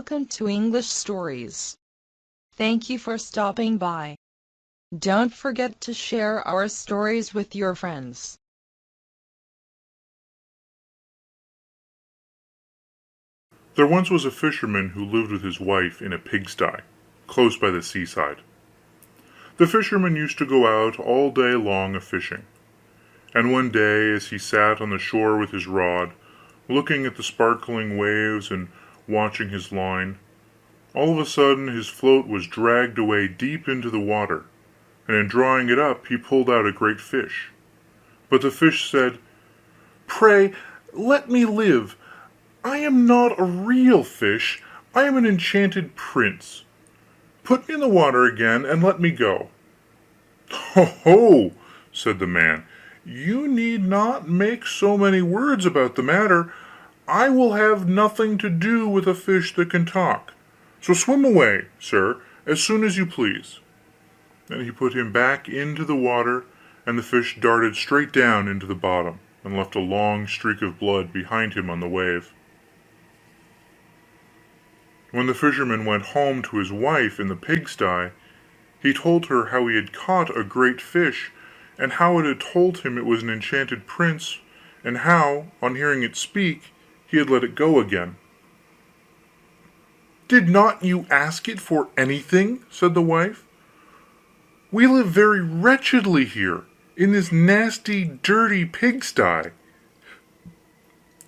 welcome to English Stories. Thank you for stopping by. Don't forget to share our stories with your friends. There once was a fisherman who lived with his wife in a pigsty, close by the seaside. The fisherman used to go out all day long a fishing, and one day as he sat on the shore with his rod, looking at the sparkling waves and watching his line, all of a sudden his float was dragged away deep into the water, and in drawing it up he pulled out a great fish. But the fish said, "Pray let me live. I am not a real fish, I am an enchanted prince. Put me in the water again, and let me go." "Ho, ho!" said the man, "you need not make so many words about the matter. I will have nothing to do with a fish that can talk. So swim away, sir, as soon as you please." Then he put him back into the water, and the fish darted straight down into the bottom, and left a long streak of blood behind him on the wave. When the fisherman went home to his wife in the pigsty, he told her how he had caught a great fish, and how it had told him it was an enchanted prince, and how, on hearing it speak, he had let it go again. "Did not you ask it for anything?" said the wife. "We live very wretchedly here, in this nasty, dirty pigsty.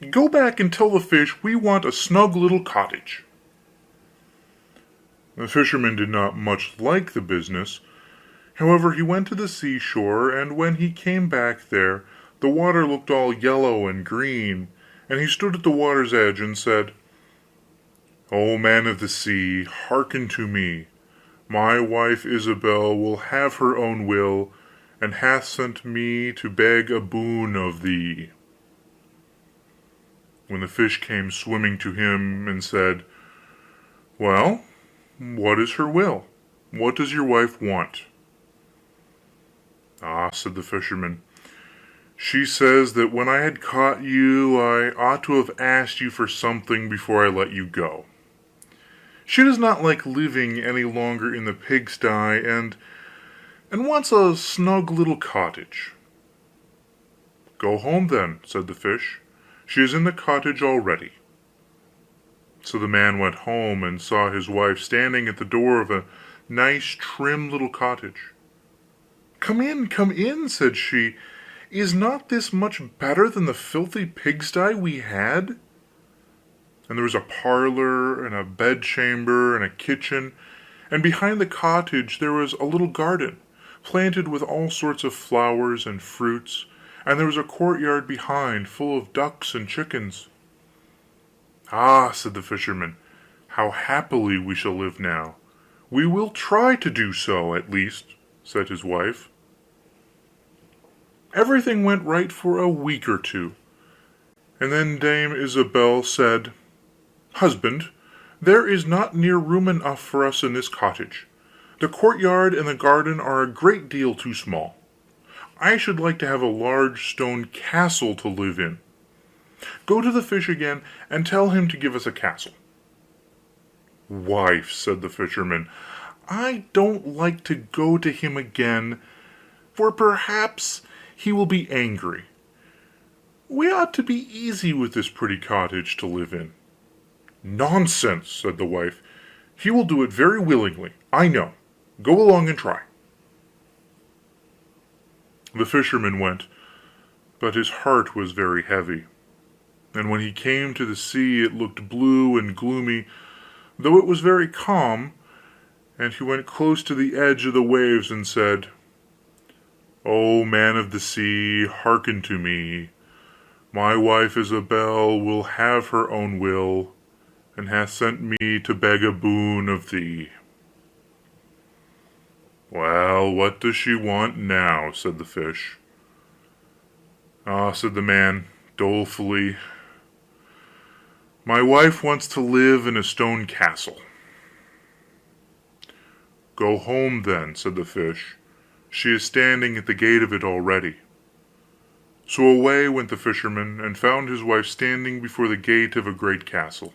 Go back and tell the fish we want a snug little cottage." The fisherman did not much like the business. However, he went to the seashore, and when he came back there the water looked all yellow and green, and he stood at the water's edge and said, "O man of the sea, hearken to me. My wife Ilsabill will have her own will, and hath sent me to beg a boon of thee." When the fish came swimming to him and said, "Well, what is her will? What does your wife want?" "Ah," said the fisherman, "she says that when I had caught you I ought to have asked you for something before I let you go. She does not like living any longer in the pigsty, and wants a snug little cottage." "Go home, then," said the fish, "she is in the cottage already." So the man went home, and saw his wife standing at the door of a nice trim little cottage. Come in," said she. "Is not this much better than the filthy pigsty we had?" And there was a parlor, and a bedchamber, and a kitchen, and behind the cottage there was a little garden, planted with all sorts of flowers and fruits, and there was a courtyard behind, full of ducks and chickens. "Ah," said the fisherman, "how happily we shall live now! We will try to do so, at least," said his wife. Everything went right for a week or two, and then Dame Ilsabill said, "Husband, there is not near room enough for us in this cottage. The courtyard and the garden are a great deal too small. I should like to have a large stone castle to live in. Go to the fish again, and tell him to give us a castle." "Wife," said the fisherman, "I don't like to go to him again, for perhaps he will be angry. We ought to be easy with this pretty cottage to live in." "Nonsense," said the wife, "he will do it very willingly, I know. Go along and try." The fisherman went, but his heart was very heavy, and when he came to the sea it looked blue and gloomy, though it was very calm, and he went close to the edge of the waves and said, "O man of the sea, hearken to me. My wife Ilsabill will have her own will, and hath sent me to beg a boon of thee." "Well, what does she want now?" said the fish. "Ah," said the man, dolefully, "my wife wants to live in a stone castle." "Go home, then," said the fish, "she is standing at the gate of it already." So away went the fisherman, and found his wife standing before the gate of a great castle.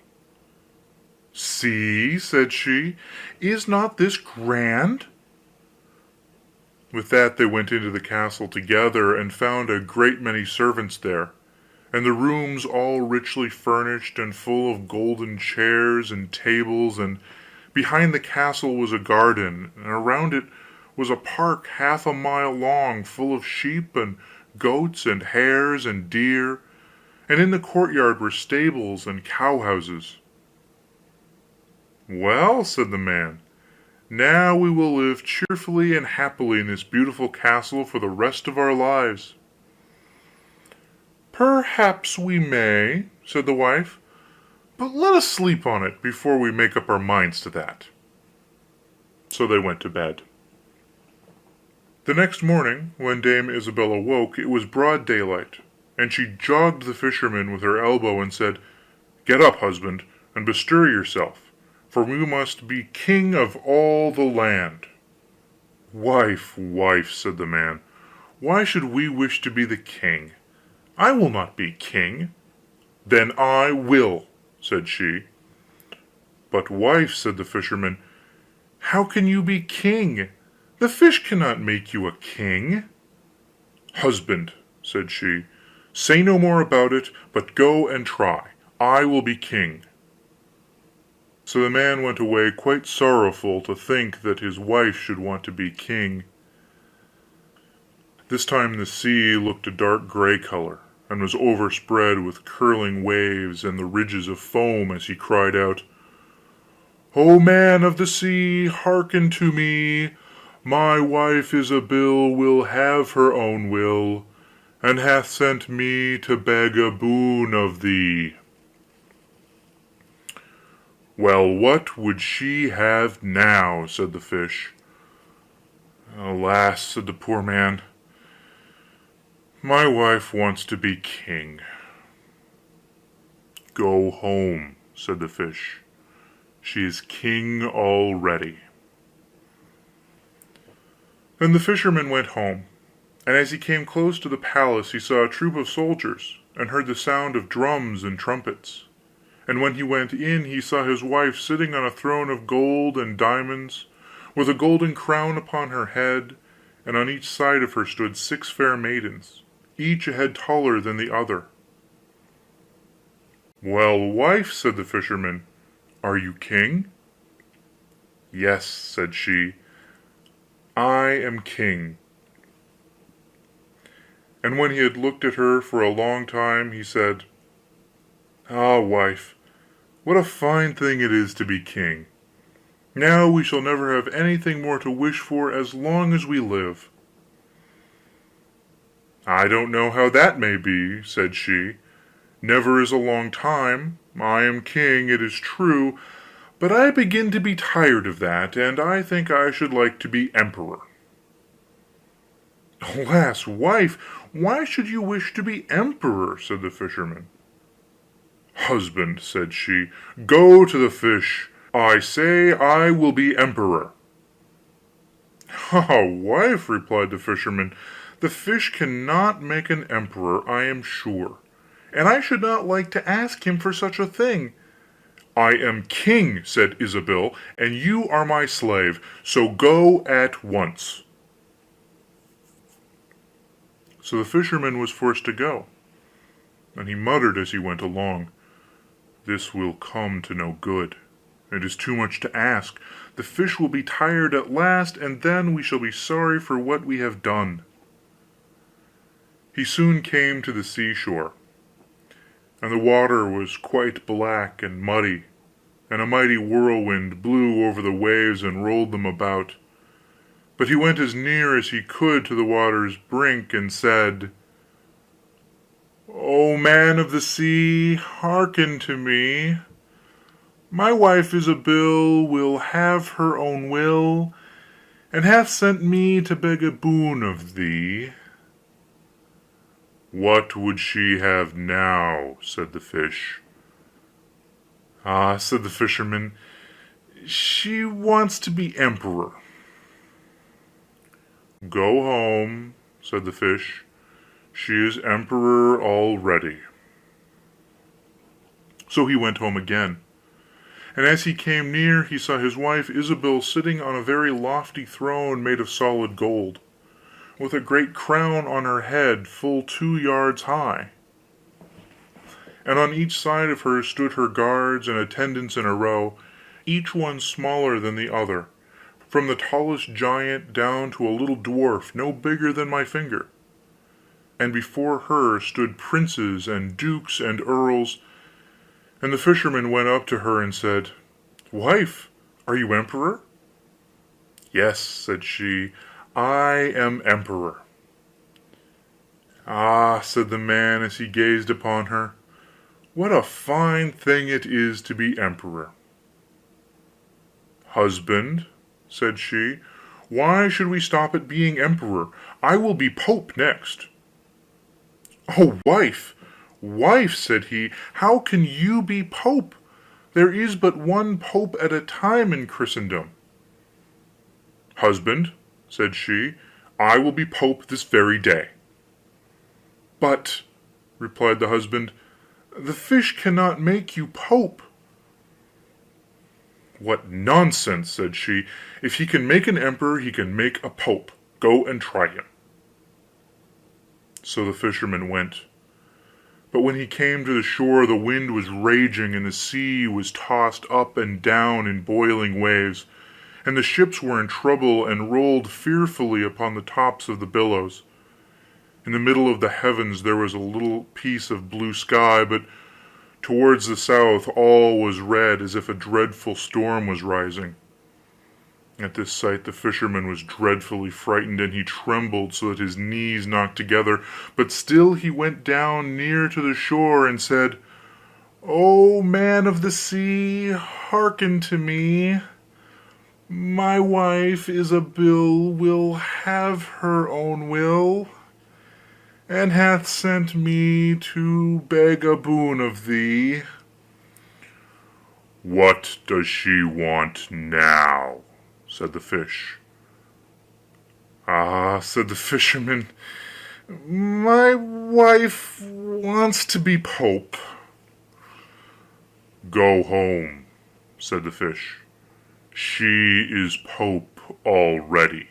"See," said she, "is not this grand?" With that they went into the castle together, and found a great many servants there, and the rooms all richly furnished, and full of golden chairs and tables, and behind the castle was a garden, and around it was a park half a mile long, full of sheep and goats and hares and deer, and in the courtyard were stables and cowhouses. "Well," said the man, "now we will live cheerfully and happily in this beautiful castle for the rest of our lives." "Perhaps we may," said the wife, "but let us sleep on it before we make up our minds to that." So they went to bed. The next morning, when Dame Ilsabill awoke, it was broad daylight, and she jogged the fisherman with her elbow, and said, "Get up, husband, and bestir yourself, for we must be king of all the land." "Wife, wife," said the man, "why should we wish to be the king? I will not be king." "Then I will," said she. "But, wife," said the fisherman, "how can you be king? The fish cannot make you a king." "Husband," said she, "say no more about it, but go and try. I will be king." So the man went away quite sorrowful to think that his wife should want to be king. This time the sea looked a dark gray color, and was overspread with curling waves and the ridges of foam, as he cried out: "O man of the sea, hearken to me! My wife Ilsabill will have her own will, and hath sent me to beg a boon of thee." "Well, what would she have now?" said the fish. "Alas," said the poor man, "my wife wants to be king." "Go home," said the fish, "she is king already." Then the fisherman went home, and as he came close to the palace he saw a troop of soldiers, and heard the sound of drums and trumpets. And when he went in he saw his wife sitting on a throne of gold and diamonds, with a golden crown upon her head, and on each side of her stood 6 fair maidens, each a head taller than the other. "Well, wife," said the fisherman, "are you king?" "Yes," said she, "I am king." And when he had looked at her for a long time, he said: "Ah, wife, what a fine thing it is to be king! Now we shall never have anything more to wish for as long as we live." "I don't know how that may be," said she. "Never is a long time. I am king, it is true, but I begin to be tired of that, and I think I should like to be emperor." "Alas, wife, why should you wish to be emperor?" said the fisherman. "Husband," said she, "go to the fish. I say I will be emperor." "Ah, wife," replied the fisherman, "the fish cannot make an emperor, I am sure, and I should not like to ask him for such a thing." "I am king," said Ilsabill, "and you are my slave, so go at once." So the fisherman was forced to go, and he muttered as he went along: "This will come to no good. It is too much to ask. The fish will be tired at last, and then we shall be sorry for what we have done." He soon came to the seashore, and the water was quite black and muddy, and a mighty whirlwind blew over the waves and rolled them about. But he went as near as he could to the water's brink, and said: "O man of the sea, hearken to me! My wife Ilsabill will have her own will, and hath sent me to beg a boon of thee." "What would she have now?" said the fish. "Ah," said the fisherman, "she wants to be emperor." "Go home," said the fish, "she is emperor already." So he went home again, and as he came near he saw his wife Ilsabill sitting on a very lofty throne made of solid gold, with a great crown on her head full 2 yards high, and on each side of her stood her guards and attendants in a row, each one smaller than the other, from the tallest giant down to a little dwarf no bigger than my finger. And before her stood princes and dukes and earls, and the fisherman went up to her and said, "Wife, are you emperor?" "Yes," said she, "I am emperor." "Ah," said the man, as he gazed upon her, "what a fine thing it is to be emperor!" "Husband," said she, "why should we stop at being emperor? I will be pope next." "Oh, wife, wife," said he, "how can you be pope? There is but one pope at a time in Christendom." "Husband," said she, "I will be pope this very day." "But," replied the husband, "the fish cannot make you pope." "What nonsense!" said she. "If he can make an emperor he can make a pope. Go and try him." So the fisherman went. But when he came to the shore the wind was raging, and the sea was tossed up and down in boiling waves, and the ships were in trouble and rolled fearfully upon the tops of the billows. In the middle of the heavens there was a little piece of blue sky, but towards the south all was red, as if a dreadful storm was rising. At this sight the fisherman was dreadfully frightened, and he trembled so that his knees knocked together, but still he went down near to the shore, and said, "O man of the sea, hearken to me. My wife Ilsabill will have her own will, and hath sent me to beg a boon of thee." "What does she want now?" said the fish. "Ah," said the fisherman, "my wife wants to be pope." "Go home," said the fish, "she is pope already."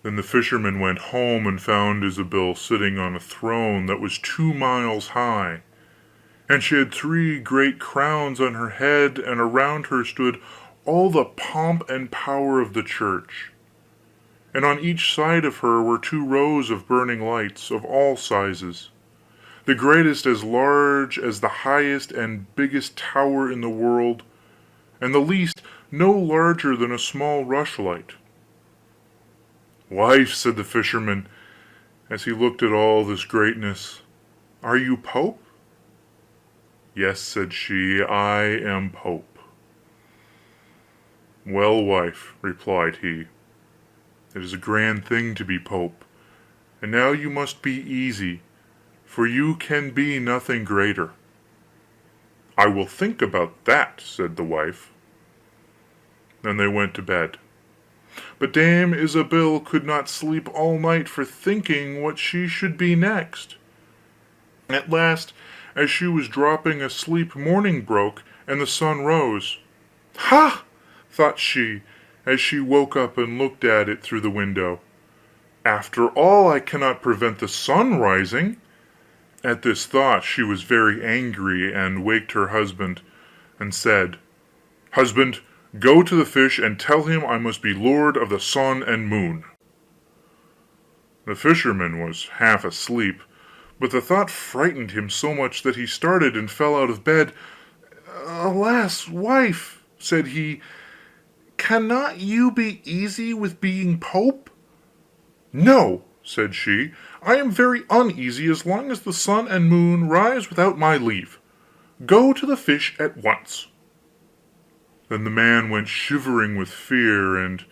Then the fisherman went home and found Ilsabill sitting on a throne that was 2 miles high, and she had 3 great crowns on her head, and around her stood all the pomp and power of the church, and on each side of her were 2 rows of burning lights, of all sizes, the greatest as large as the highest and biggest tower in the world, and the least no larger than a small rushlight. "Wife," said the fisherman, as he looked at all this greatness, "are you pope?" "Yes," said she, "I am pope." "Well, wife," replied he, "it is a grand thing to be pope, and now you must be easy, for you can be nothing greater." "I will think about that," said the wife. Then they went to bed. But Dame Ilsabill could not sleep all night for thinking what she should be next. At last, as she was dropping asleep, morning broke, and the sun rose. "Ha!" thought she, as she woke up and looked at it through the window, "after all, I cannot prevent the sun rising." At this thought she was very angry, and waked her husband, and said, "Husband, go to the fish and tell him I must be lord of the sun and moon." The fisherman was half asleep, but the thought frightened him so much that he started and fell out of bed. "Alas, wife," said he, "cannot you be easy with being pope?" "No," said she, "I am very uneasy as long as the sun and moon rise without my leave. Go to the fish at once." Then the man went shivering with fear, and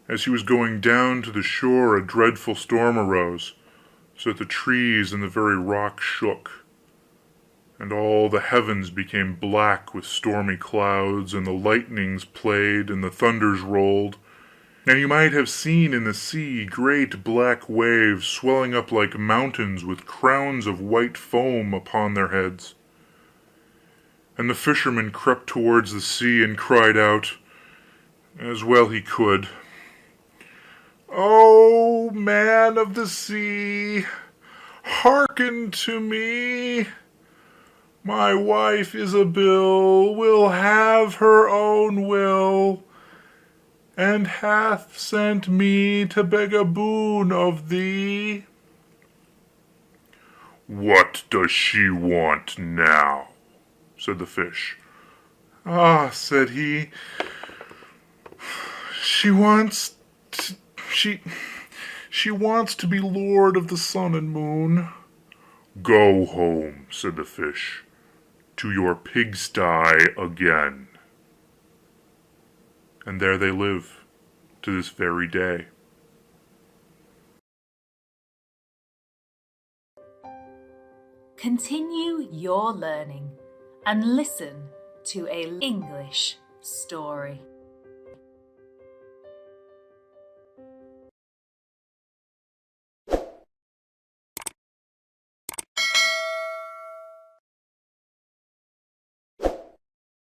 as he was going down to the shore a dreadful storm arose, so that the trees and the very rocks shook, and all the heavens became black with stormy clouds, and the lightnings played and the thunders rolled, and you might have seen in the sea great black waves swelling up like mountains with crowns of white foam upon their heads. And the fisherman crept towards the sea and cried out, as well he could, "O man of the sea, hearken to me! My wife Isabel will have her own will, and hath sent me to beg a boon of thee." "What does she want now?" said the fish. "Ah," said he, "she wants she wants to be lord of the sun and moon." "Go home," said the fish, "to your pigsty again." And there they live to this very day. Continue your learning and listen to a English story.